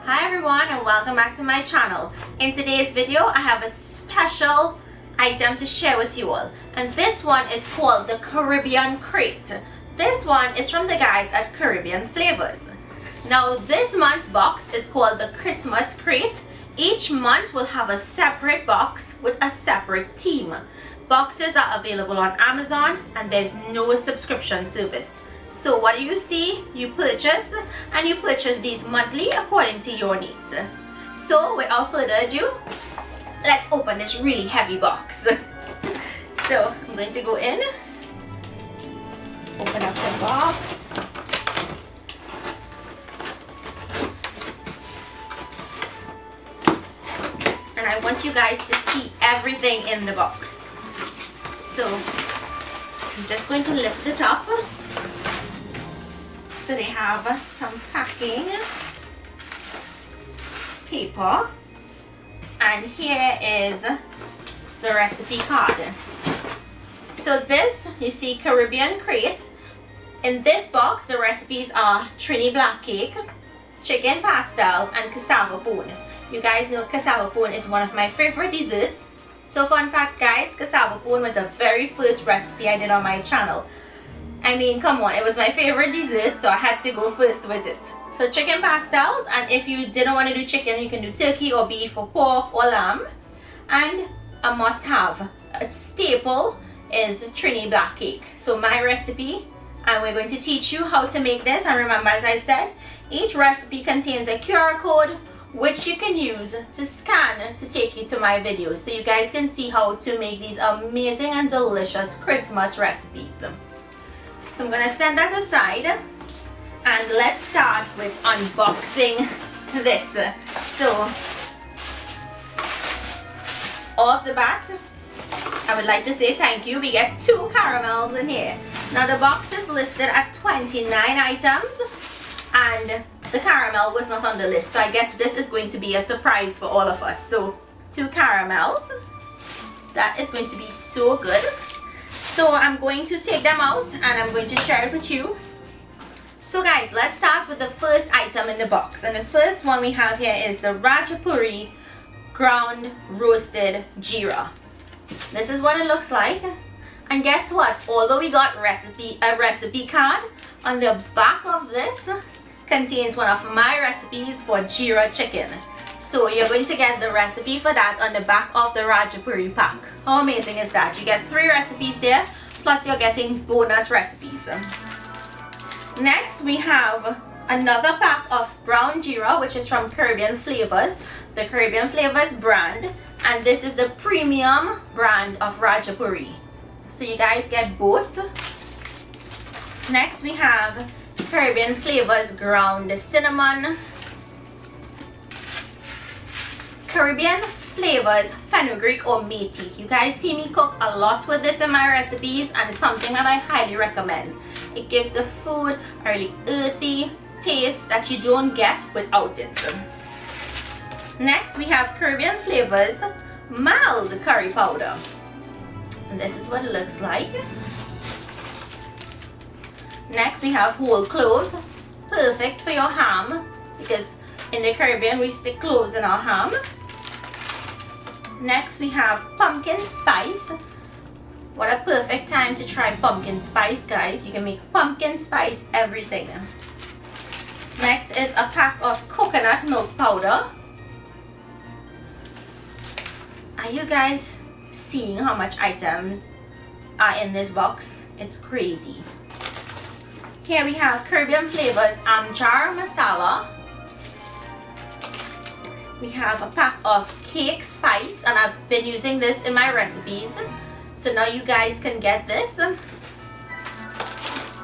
Hi everyone and welcome back to my channel. In today's video I have a special item to share with you all, and this one is called the Caribbean Krate. This one is from the guys at Caribbean Flavors. Now this month's box is called the Christmas Krate. Each month will have a separate box with a separate theme. Boxes are available on Amazon and there's no subscription service. So what do you see? You purchase, and you purchase these monthly according to your needs. So without further ado, let's open this really heavy box. So I'm going to go in, open up the box. And I want you guys to see everything in the box. So I'm just going to lift it up. So they have some packing paper, and here is the recipe card. So this, you see, Caribbean Krate. In this box the recipes are Trini black cake, chicken pastel, and cassava pone. You guys know cassava pone is one of my favorite desserts. So fun fact guys, cassava pone was the very first recipe I did on my channel. I mean, come on, it was my favorite dessert, so I had to go first with it. So chicken pastels, and if you didn't want to do chicken, you can do turkey or beef or pork or lamb. And a must-have, a staple, is Trini black cake. So my recipe, and we're going to teach you how to make this. And remember, as I said, each recipe contains a QR code which you can use to scan to take you to my videos, so you guys can see how to make these amazing and delicious Christmas recipes. So I'm going to set that aside and let's start with unboxing this. So off the bat, I would like to say thank you. We get 2 caramels in here. Now the box is listed at 29 items and the caramel was not on the list, so I guess this is going to be a surprise for all of us. So 2 caramels, that is going to be so good. So I'm going to take them out and I'm going to share it with you. So guys, let's start with the first item in the box. And the first one we have here is the Dhalpuri ground roasted Geera. This is what it looks like. And guess what? Although we got a recipe card, on the back of this contains one of my recipes for Geera chicken. So you're going to get the recipe for that on the back of the Dhalpuri pack. How amazing is that? You get 3 recipes there, plus you're getting bonus recipes. Next we have another pack of brown Geera, which is from Caribbean Flavors, the Caribbean Flavors brand, and this is the premium brand of Dhalpuri. So you guys get both. Next we have Caribbean Flavors ground cinnamon, Caribbean Flavors fenugreek or meaty. You guys see me cook a lot with this in my recipes, and it's something that I highly recommend. It gives the food a really earthy taste that you don't get without it. Next we have Caribbean Flavors mild curry powder, and this is what it looks like. Next we have whole cloves, perfect for your ham, because in the Caribbean we stick cloves in our ham. Next we have pumpkin spice. What a perfect time to try pumpkin spice, guys. You can make pumpkin spice everything. Next is a pack of coconut milk powder. Are you guys seeing how much items are in this box? It's crazy. Here we have Caribbean Flavors Amchar Massala. We have a pack of cake spice, and I've been using this in my recipes, so now you guys can get this.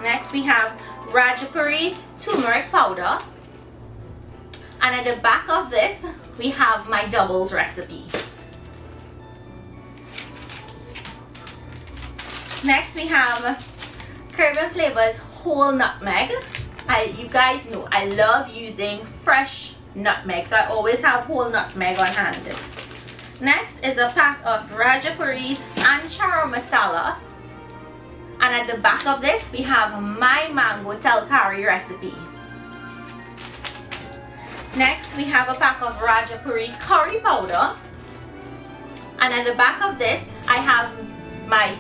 Next we have Dhalpuri's turmeric powder, and at the back of this we have my doubles recipe. Next we have Caribbean Flavors whole nutmeg. You guys know I love using fresh nutmeg, so I always have whole nutmeg on hand. Next is a pack of Dhalpuri's Amchar Massala, and at the back of this we have my mango telkari recipe. Next, we have a pack of Rajapuri curry powder. And at the back of this, I have my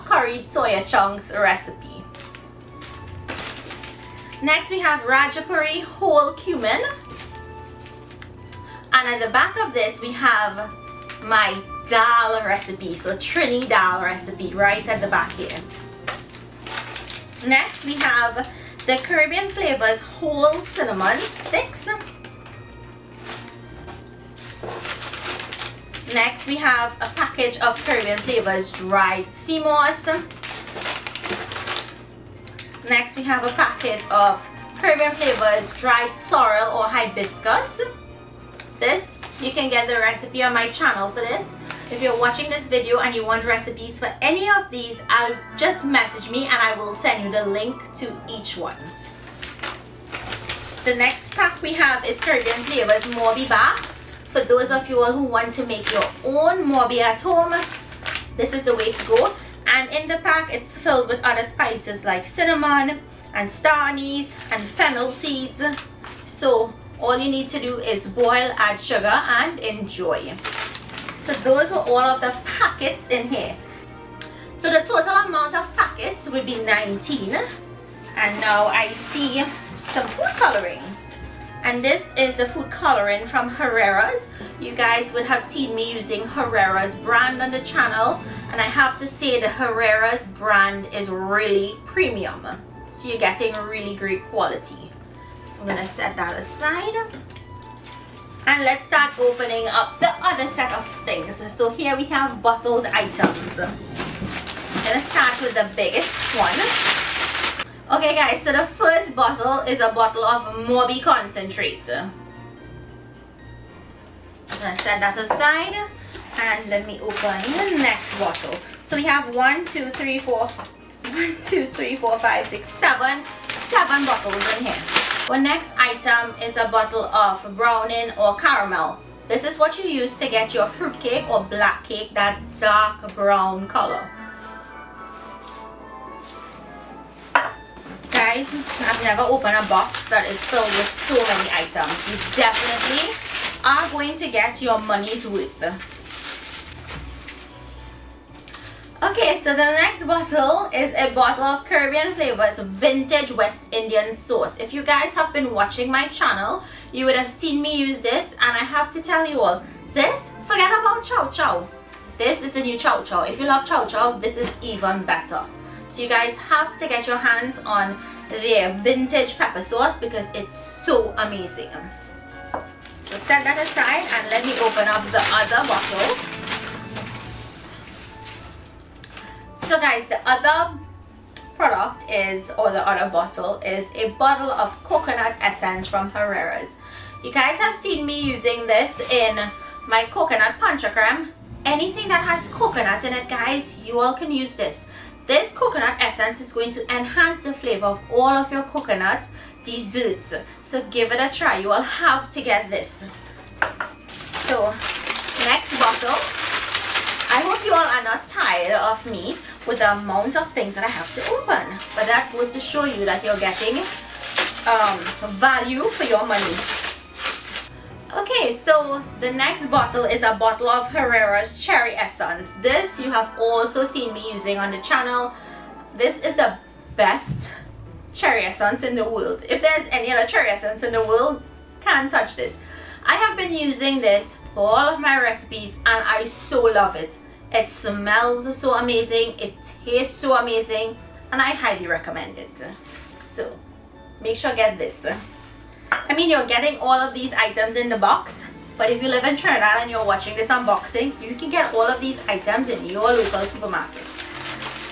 curried soya chunks recipe. Next, we have Rajapuri whole cumin. And at the back of this, we have my dal recipe. So Trini dal recipe right at the back here. Next, we have the Caribbean Flavors whole cinnamon sticks. Next, we have a package of Caribbean Flavors dried Seamoss. Next, we have a packet of Caribbean Flavors dried sorrel or hibiscus. This, you can get the recipe on my channel for this. If you're watching this video and you want recipes for any of these, I'll just message me and I will send you the link to each one. The next pack we have is Caribbean Flavors Mauby bar. For those of you all who want to make your own Mauby at home, this is the way to go. And in the pack, it's filled with other spices like cinnamon and star anise and fennel seeds. So all you need to do is boil, add sugar, and enjoy. So those are all of the packets in here. So the total amount of packets would be 19. And now I see some food coloring. And this is the food coloring from Herrera's. You guys would have seen me using Herrera's brand on the channel. And I have to say the Herrera's brand is really premium. So you're getting really great quality. So I'm going to set that aside. And let's start opening up the other set of things. So here we have bottled items. I'm going to start with the biggest one. Okay guys, so the first bottle is a bottle of Mauby concentrate. I'm going to set that aside. And let me open the next bottle. So we have 7 bottles in here. Our next item is a bottle of browning or caramel. This is what you use to get your fruit cake or black cake, that dark brown color. Guys, I've never opened a box that is filled with so many items. You definitely are going to get your money's worth. Okay, so the next bottle is a bottle of Caribbean Flavors Vintage West Indian Sauce. If you guys have been watching my channel, you would have seen me use this, and I have to tell you all, this, forget about chow chow. This is the new chow chow. If you love chow chow, this is even better. So you guys have to get your hands on their vintage pepper sauce because it's so amazing. So set that aside and let me open up the other bottle. So guys, the other product is, or the other bottle is a bottle of coconut essence from Herrera's. You guys have seen me using this in my coconut pancha creme. Anything that has coconut in it, guys, you all can use this. This coconut essence is going to enhance the flavor of all of your coconut desserts. So give it a try. You all have to get this. So next bottle. I hope you all are not tired of me with the amount of things that I have to open. But that goes to show you that you're getting value for your money. Okay, so the next bottle is a bottle of Herrera's Cherry Essence. This you have also seen me using on the channel. This is the best cherry essence in the world. If there's any other cherry essence in the world, can't touch this. I have been using this for all of my recipes and I so love it. It smells so amazing, it tastes so amazing, and I highly recommend it. So make sure to get this. I mean, you're getting all of these items in the box, but if you live in Trinidad and you're watching this unboxing, you can get all of these items in your local supermarket.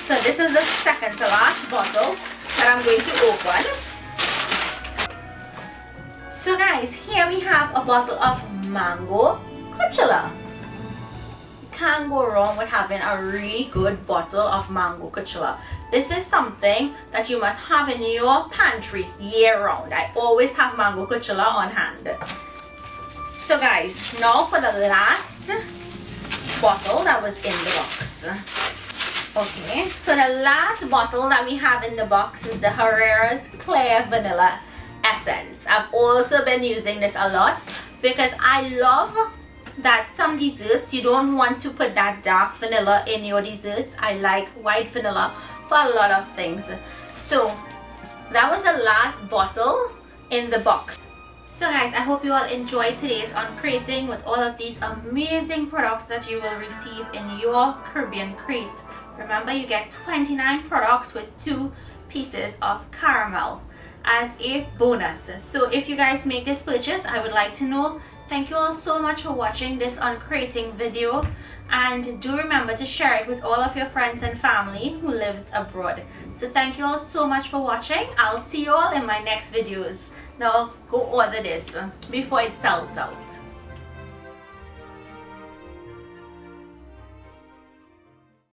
So this is the second to last bottle that I'm going to open. So guys, here we have a bottle of mango kuchela. You can't go wrong with having a really good bottle of mango kuchela. This is something that you must have in your pantry year round. I always have mango kuchela on hand. So guys, now for the last bottle that was in the box. Okay, so the last bottle that we have in the box is the Herrera's Clear Vanilla Essence. accents. I've also been using this a lot because I love that some desserts you don't want to put that dark vanilla in your desserts. I like white vanilla for a lot of things. So that was the last bottle in the box. So guys, I hope you all enjoyed today's uncrating with all of these amazing products that you will receive in your Caribbean Krate. Remember, you get 29 products with 2 pieces of caramel as a bonus. So if you guys make this purchase, I would like to know. Thank you all so much for watching this uncrating video, and do remember to share it with all of your friends and family who lives abroad. So thank you all so much for watching. I'll see you all in my next videos. Now go order this before it sells out.